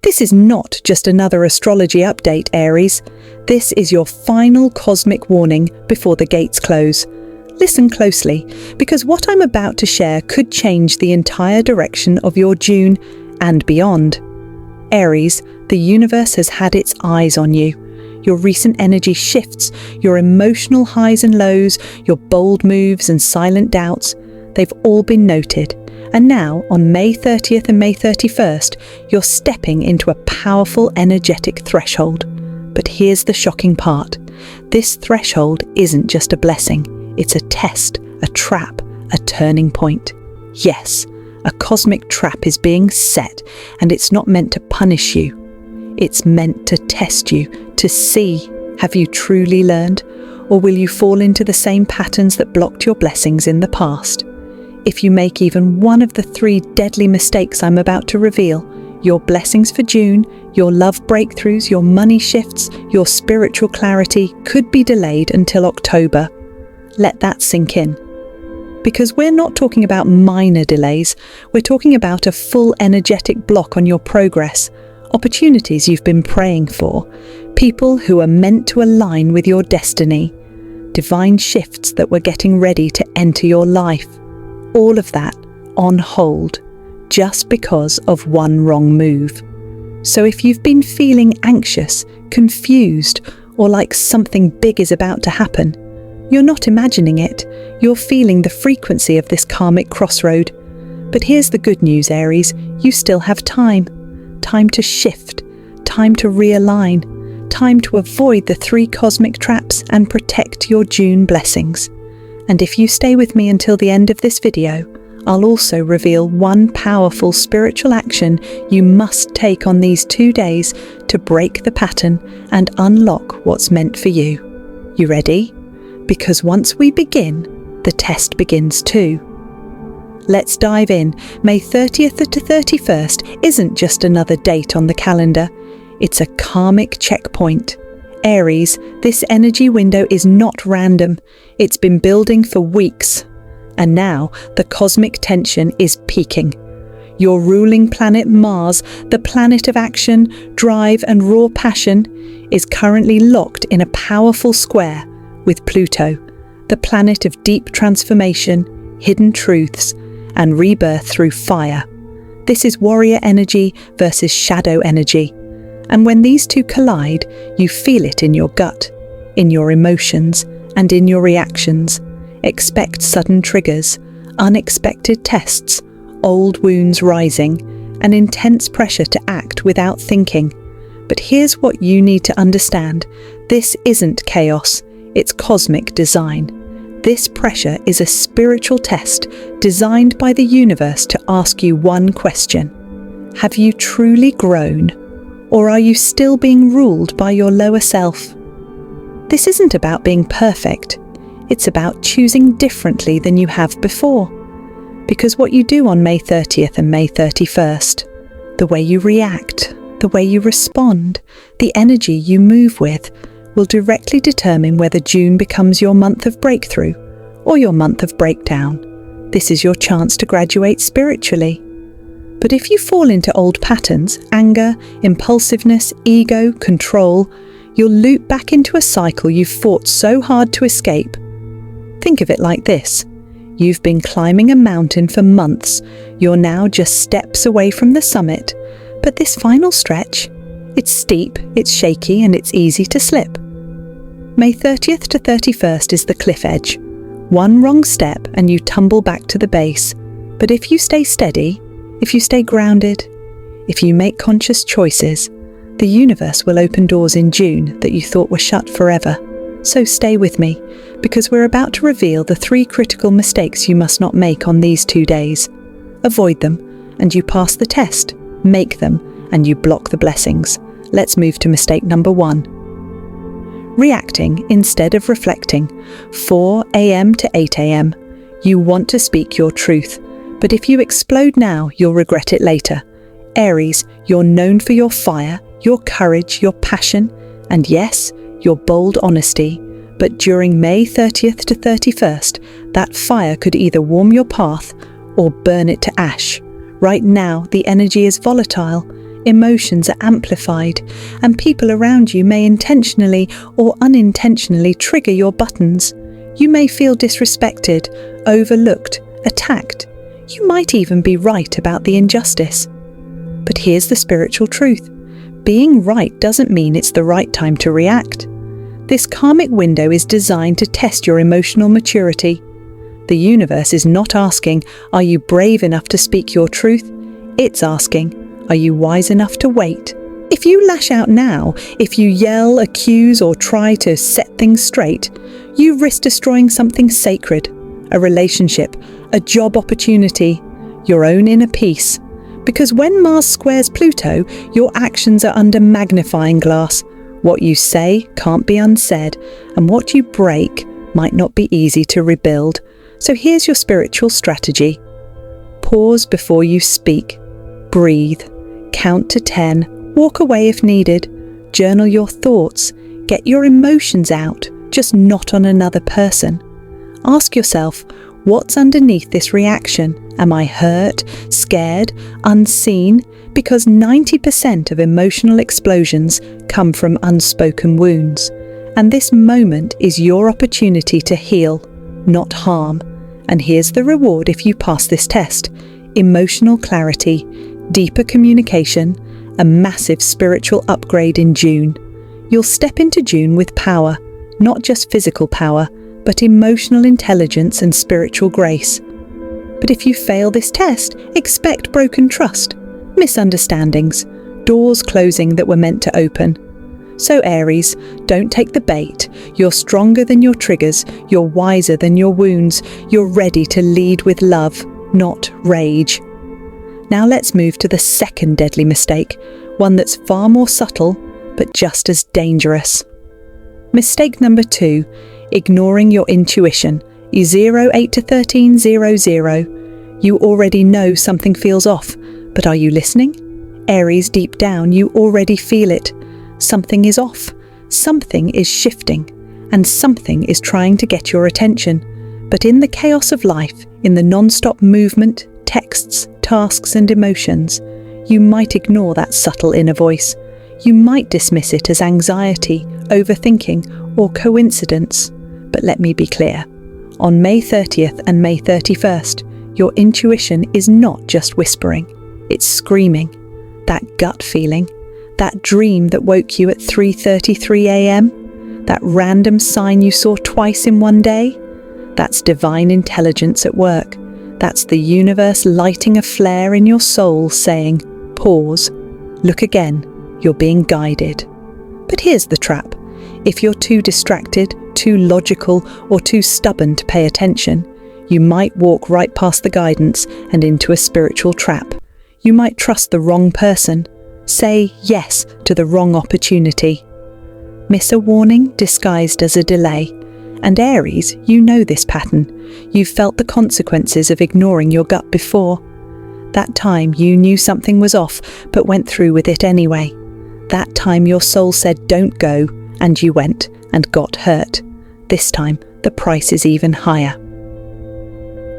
This is not just another astrology update, Aries. This is your final cosmic warning before the gates close. Listen closely, because what I'm about to share could change the entire direction of your June and beyond. Aries, the universe has had its eyes on you. Your recent energy shifts, your emotional highs and lows, your bold moves and silent doubts, they've all been noted. And now, on May 30th and May 31st, you're stepping into a powerful energetic threshold. But here's the shocking part. This threshold isn't just a blessing. It's a test, a trap, a turning point. Yes, a cosmic trap is being set, and it's not meant to punish you. It's meant to test you, to see, have you truly learned, or will you fall into the same patterns that blocked your blessings in the past? If you make even one of the 3 deadly mistakes I'm about to reveal, your blessings for June, your love breakthroughs, your money shifts, your spiritual clarity could be delayed until October. Let that sink in. Because we're not talking about minor delays, we're talking about a full energetic block on your progress, opportunities you've been praying for, people who are meant to align with your destiny, divine shifts that were getting ready to enter your life. All of that on hold, just because of one wrong move. So if you've been feeling anxious, confused, or like something big is about to happen, you're not imagining it. You're feeling the frequency of this karmic crossroad. But here's the good news, Aries. You still have time. Time to shift. Time to realign. Time to avoid the 3 cosmic traps and protect your June blessings. And if you stay with me until the end of this video, I'll also reveal one powerful spiritual action you must take on these 2 days to break the pattern and unlock what's meant for you. You ready? Because once we begin, the test begins too. Let's dive in. May 30th to 31st isn't just another date on the calendar. It's a karmic checkpoint. Aries, this energy window is not random. It's been building for weeks. And now the cosmic tension is peaking. Your ruling planet Mars, the planet of action, drive and raw passion, is currently locked in a powerful square with Pluto, the planet of deep transformation, hidden truths, and rebirth through fire. This is warrior energy versus shadow energy. And when these two collide, you feel it in your gut, in your emotions, and in your reactions. Expect sudden triggers, unexpected tests, old wounds rising, and intense pressure to act without thinking. But here's what you need to understand. This isn't chaos, it's cosmic design. This pressure is a spiritual test designed by the universe to ask you one question. Have you truly grown? Or are you still being ruled by your lower self? This isn't about being perfect. It's about choosing differently than you have before. Because what you do on May 30th and May 31st, the way you react, the way you respond, the energy you move with, will directly determine whether June becomes your month of breakthrough or your month of breakdown. This is your chance to graduate spiritually. But if you fall into old patterns, anger, impulsiveness, ego, control, you'll loop back into a cycle you've fought so hard to escape. Think of it like this. You've been climbing a mountain for months. You're now just steps away from the summit. But this final stretch, it's steep, it's shaky, and it's easy to slip. May 30th to 31st is the cliff edge. One wrong step and you tumble back to the base. But if you stay steady, if you stay grounded, if you make conscious choices, the universe will open doors in June that you thought were shut forever. So stay with me, because we're about to reveal the 3 critical mistakes you must not make on these 2 days. Avoid them, and you pass the test. Make them, and you block the blessings. Let's move to mistake number 1. Reacting instead of reflecting. 4 a.m. to 8 a.m. You want to speak your truth, but if you explode now, you'll regret it later. Aries, you're known for your fire, your courage, your passion, and yes, your bold honesty. But during May 30th to 31st, that fire could either warm your path or burn it to ash. Right now, the energy is volatile. Emotions are amplified, and people around you may intentionally or unintentionally trigger your buttons. You may feel disrespected, overlooked, attacked. You might even be right about the injustice. But here's the spiritual truth. Being right doesn't mean it's the right time to react. This karmic window is designed to test your emotional maturity. The universe is not asking, are you brave enough to speak your truth? It's asking, are you wise enough to wait? If you lash out now, if you yell, accuse, or try to set things straight, you risk destroying something sacred, a relationship, a job opportunity, your own inner peace. Because when Mars squares Pluto, your actions are under magnifying glass. What you say can't be unsaid, and what you break might not be easy to rebuild. So here's your spiritual strategy. Pause before you speak. Breathe. Count to 10. Walk away if needed. Journal your thoughts. Get your emotions out, just not on another person. Ask yourself, what's underneath this reaction? Am I hurt, scared, unseen? Because 90% of emotional explosions come from unspoken wounds. And this moment is your opportunity to heal, not harm. And here's the reward if you pass this test. Emotional clarity, deeper communication, a massive spiritual upgrade in June. You'll step into June with power, not just physical power, but emotional intelligence and spiritual grace. But if you fail this test, expect broken trust, misunderstandings, doors closing that were meant to open. So Aries, don't take the bait. You're stronger than your triggers, you're wiser than your wounds, you're ready to lead with love, not rage. Now let's move to the second deadly mistake, one that's far more subtle, but just as dangerous. Mistake number 2, ignoring your intuition. 08 to 1300. You already know something feels off, but are you listening? Aries, deep down, you already feel it. Something is off, something is shifting, and something is trying to get your attention. But in the chaos of life, in the non-stop movement, texts, tasks and emotions, you might ignore that subtle inner voice. You might dismiss it as anxiety, overthinking, or coincidence. But let me be clear. On May 30th and May 31st, your intuition is not just whispering, it's screaming. That gut feeling, that dream that woke you at 3:33 a.m., that random sign you saw twice in one day, that's divine intelligence at work. That's the universe lighting a flare in your soul saying, pause, look again, you're being guided. But here's the trap. If you're too distracted, too logical, or too stubborn to pay attention, you might walk right past the guidance and into a spiritual trap. You might trust the wrong person, say yes to the wrong opportunity. Miss a warning disguised as a delay. And Aries, you know this pattern. You've felt the consequences of ignoring your gut before. That time you knew something was off, but went through with it anyway. That time your soul said don't go, and you went and got hurt. This time, the price is even higher.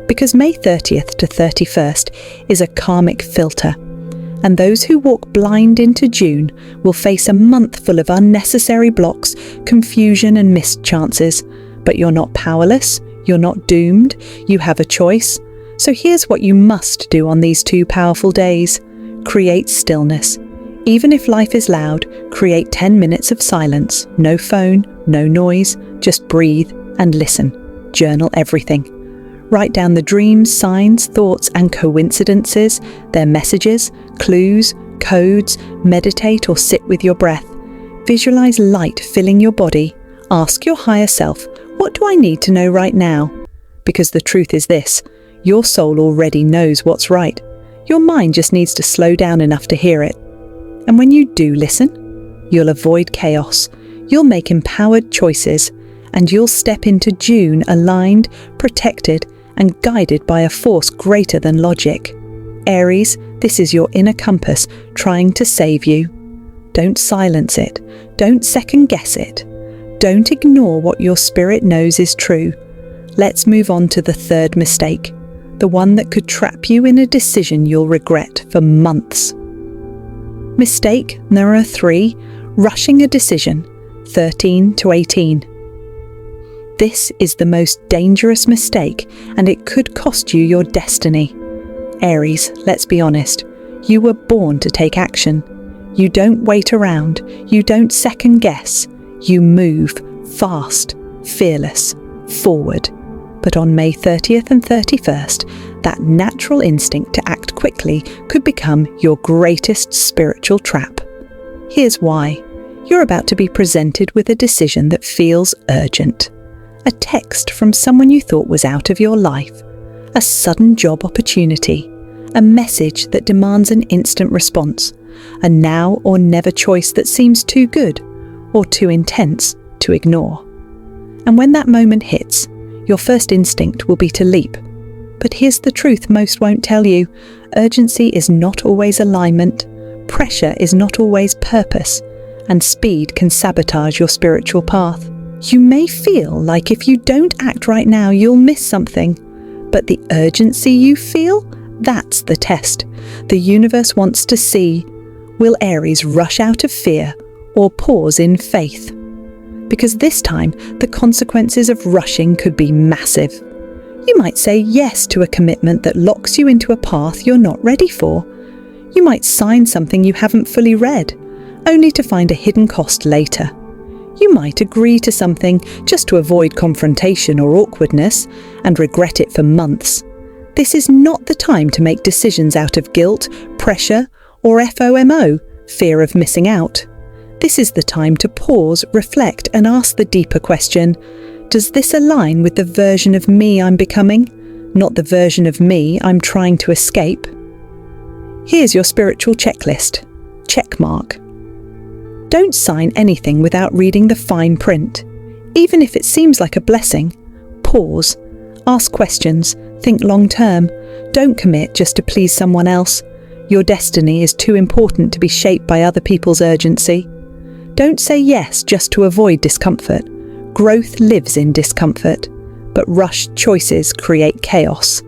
Because May 30th to 31st is a karmic filter, and those who walk blind into June will face a month full of unnecessary blocks, confusion and missed chances. But you're not powerless, you're not doomed, you have a choice. So here's what you must do on these 2 powerful days. Create stillness. Even if life is loud, create 10 minutes of silence. No phone, no noise, just breathe and listen. Journal everything. Write down the dreams, signs, thoughts and coincidences, their messages, clues, codes, meditate or sit with your breath. Visualize light filling your body. Ask your higher self, what do I need to know right now? Because the truth is this, your soul already knows what's right. Your mind just needs to slow down enough to hear it. And when you do listen, you'll avoid chaos, you'll make empowered choices, and you'll step into June aligned, protected, and guided by a force greater than logic. Aries, this is your inner compass trying to save you. Don't silence it. Don't second guess it. Don't ignore what your spirit knows is true. Let's move on to the third mistake, the one that could trap you in a decision you'll regret for months. Mistake number 3, rushing a decision, 13 to 18. This is the most dangerous mistake, and it could cost you your destiny. Aries, let's be honest, you were born to take action. You don't wait around, you don't second guess, you move fast, fearless, forward. But on May 30th and 31st, that natural instinct to act quickly could become your greatest spiritual trap. Here's why. You're about to be presented with a decision that feels urgent. A text from someone you thought was out of your life. A sudden job opportunity. A message that demands an instant response. A now or never choice that seems too good or too intense to ignore. And when that moment hits, your first instinct will be to leap. But here's the truth most won't tell you. Urgency is not always alignment. Pressure is not always purpose. And speed can sabotage your spiritual path. You may feel like if you don't act right now, you'll miss something. But the urgency you feel, that's the test. The universe wants to see, will Aries rush out of fear or pause in faith? Because this time, the consequences of rushing could be massive. You might say yes to a commitment that locks you into a path you're not ready for. You might sign something you haven't fully read, only to find a hidden cost later. You might agree to something just to avoid confrontation or awkwardness and regret it for months. This is not the time to make decisions out of guilt, pressure, or FOMO, fear of missing out. This is the time to pause, reflect, and ask the deeper question, does this align with the version of me I'm becoming, not the version of me I'm trying to escape? Here's your spiritual checklist. Check mark. Don't sign anything without reading the fine print. Even if it seems like a blessing, pause, ask questions, think long term. Don't commit just to please someone else. Your destiny is too important to be shaped by other people's urgency. Don't say yes just to avoid discomfort. Growth lives in discomfort, but rushed choices create chaos.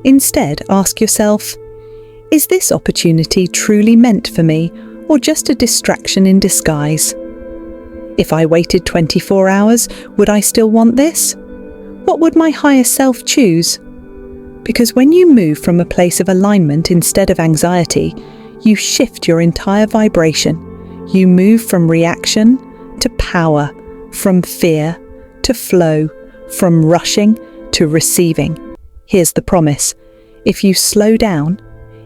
Instead, ask yourself, is this opportunity truly meant for me, or just a distraction in disguise? If I waited 24 hours, would I still want this? What would my higher self choose? Because when you move from a place of alignment instead of anxiety, you shift your entire vibration. You move from reaction to power, from fear to flow, from rushing to receiving. Here's the promise. If you slow down,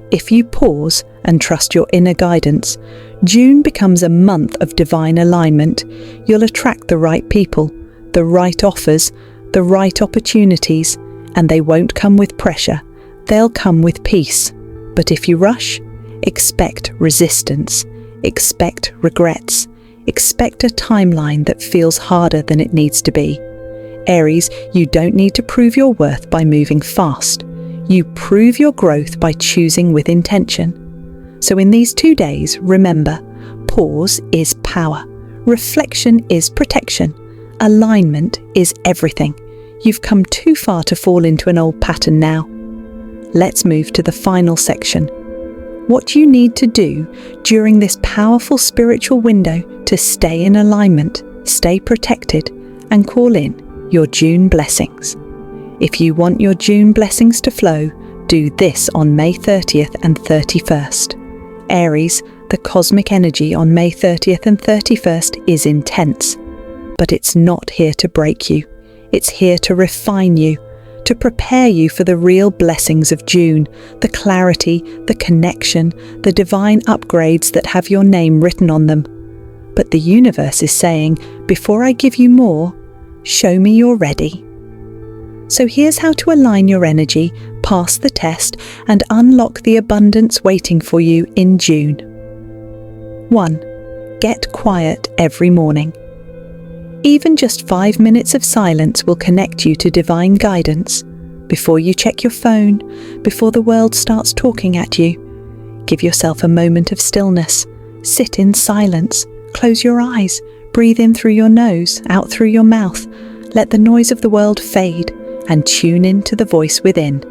if you pause and trust your inner guidance, June becomes a month of divine alignment. You'll attract the right people, the right offers, the right opportunities, and they won't come with pressure. They'll come with peace. But if you rush, expect resistance, expect regrets, expect a timeline that feels harder than it needs to be. Aries, you don't need to prove your worth by moving fast. You prove your growth by choosing with intention. So in these 2 days, remember, pause is power. Reflection is protection. Alignment is everything. You've come too far to fall into an old pattern now. Let's move to the final section. What you need to do during this powerful spiritual window to stay in alignment, stay protected, and call in your June blessings. If you want your June blessings to flow, do this on May 30th and 31st. Aries, the cosmic energy on May 30th and 31st is intense, but it's not here to break you. It's here to refine you, to prepare you for the real blessings of June, the clarity, the connection, the divine upgrades that have your name written on them. But the universe is saying, before I give you more, show me you're ready. So here's how to align your energy, pass the test, and unlock the abundance waiting for you in June. 1. Get quiet every morning. Even just 5 minutes of silence will connect you to divine guidance. Before you check your phone, before the world starts talking at you, give yourself a moment of stillness. Sit in silence. Close your eyes. Breathe in through your nose, out through your mouth. Let the noise of the world fade and tune into the voice within.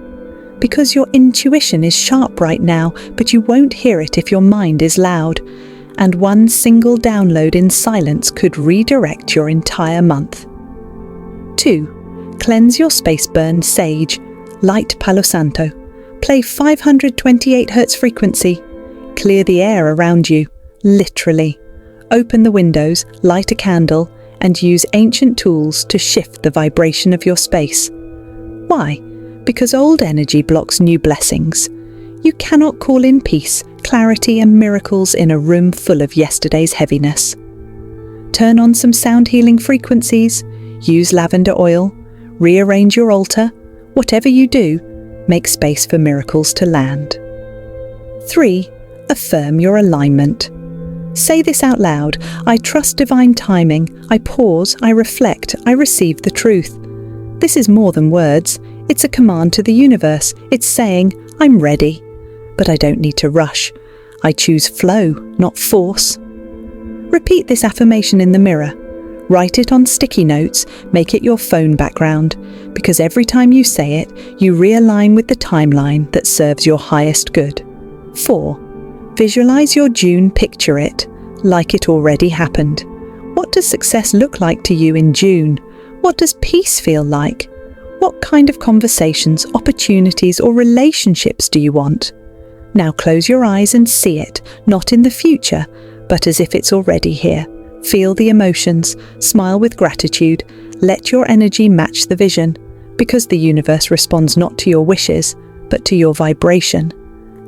Because your intuition is sharp right now, but you won't hear it if your mind is loud. And one single download in silence could redirect your entire month. 2. Cleanse your space. Burn sage, light Palo Santo. Play 528 Hz frequency. Clear the air around you, literally. Open the windows, light a candle, and use ancient tools to shift the vibration of your space. Why? Because old energy blocks new blessings. You cannot call in peace, clarity, and miracles in a room full of yesterday's heaviness. Turn on some sound healing frequencies, use lavender oil, rearrange your altar. Whatever you do, make space for miracles to land. 3. Affirm your alignment. Say this out loud. I trust divine timing. I pause, I reflect, I receive the truth. This is more than words. It's a command to the universe. It's saying, I'm ready. But I don't need to rush. I choose flow, not force. Repeat this affirmation in the mirror. Write it on sticky notes, make it your phone background, because every time you say it, you realign with the timeline that serves your highest good. 4. Visualize your June. Picture it, like it already happened. What does success look like to you in June? What does peace feel like? What kind of conversations, opportunities, or relationships do you want? Now close your eyes and see it, not in the future, but as if it's already here. Feel the emotions, smile with gratitude, let your energy match the vision, because the universe responds not to your wishes, but to your vibration.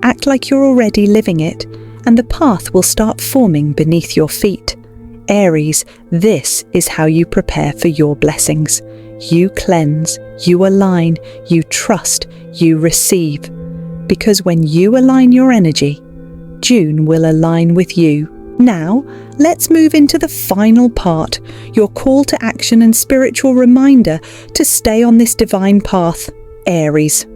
Act like you're already living it, and the path will start forming beneath your feet. Aries, this is how you prepare for your blessings. You cleanse, you align, you trust, you receive. Because when you align your energy, June will align with you. Now, let's move into the final part, your call to action and spiritual reminder to stay on this divine path, Aries.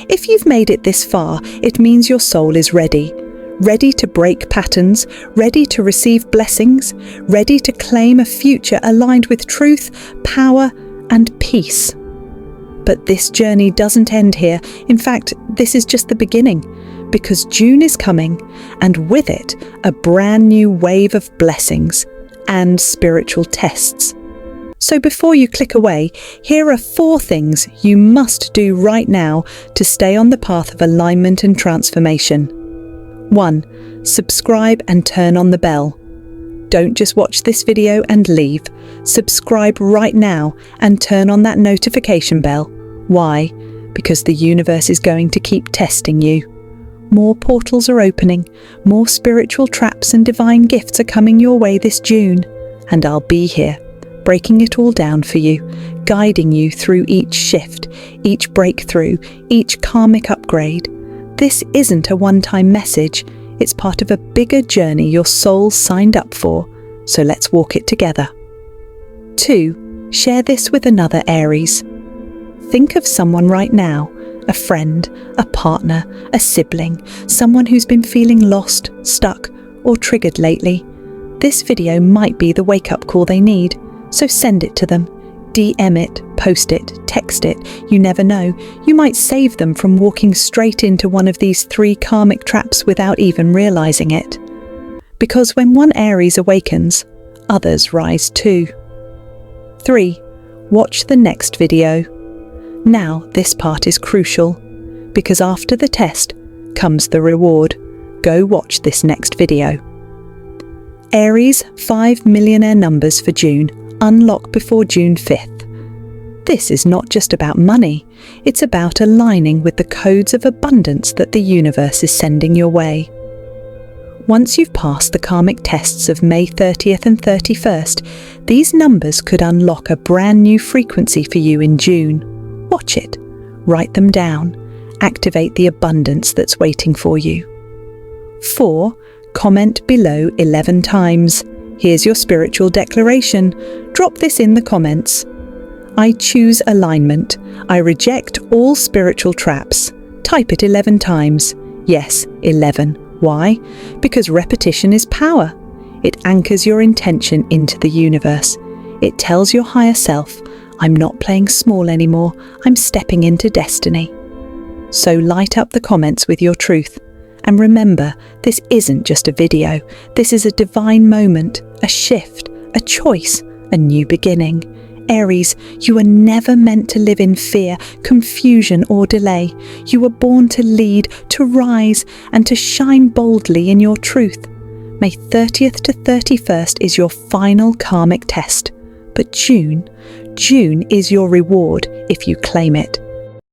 If you've made it this far, it means your soul is ready. Ready to break patterns, ready to receive blessings, ready to claim a future aligned with truth, power, and peace. But this journey doesn't end here. In fact, this is just the beginning. Because June is coming, and with it, a brand new wave of blessings and spiritual tests. So before you click away, here are 4 things you must do right now to stay on the path of alignment and transformation. 1. Subscribe and turn on the bell. Don't just watch this video and leave. Subscribe right now and turn on that notification bell. Why? Because the universe is going to keep testing you. More portals are opening, more spiritual traps and divine gifts are coming your way this June, and I'll be here, breaking it all down for you, guiding you through each shift, each breakthrough, each karmic upgrade. This isn't a one-time message, it's part of a bigger journey your soul signed up for, so let's walk it together. 2. Share this with another Aries. Think of someone right now, a friend, a partner, a sibling, someone who's been feeling lost, stuck, or triggered lately. This video might be the wake-up call they need, so send it to them. DM it, post it, text it, you never know. You might save them from walking straight into one of these 3 karmic traps without even realizing it. Because when one Aries awakens, others rise too. 3. Watch the next video. Now, this part is crucial, because after the test comes the reward. Go watch this next video. Aries, 5 millionaire numbers for June. Unlock before June 5th. This is not just about money, it's about aligning with the codes of abundance that the universe is sending your way. Once you've passed the karmic tests of May 30th and 31st, these numbers could unlock a brand new frequency for you in June. Watch it, write them down, activate the abundance that's waiting for you. 4. Comment below 11 times. Here's your spiritual declaration. Drop this in the comments. I choose alignment. I reject all spiritual traps. Type it 11 times. Yes, 11. Why? Because repetition is power. It anchors your intention into the universe. It tells your higher self, I'm not playing small anymore, I'm stepping into destiny. So light up the comments with your truth. And remember, this isn't just a video. This is a divine moment, a shift, a choice, a new beginning. Aries, you are never meant to live in fear, confusion, or delay. You were born to lead, to rise, and to shine boldly in your truth. May 30th to 31st is your final karmic test. But June is your reward if you claim it.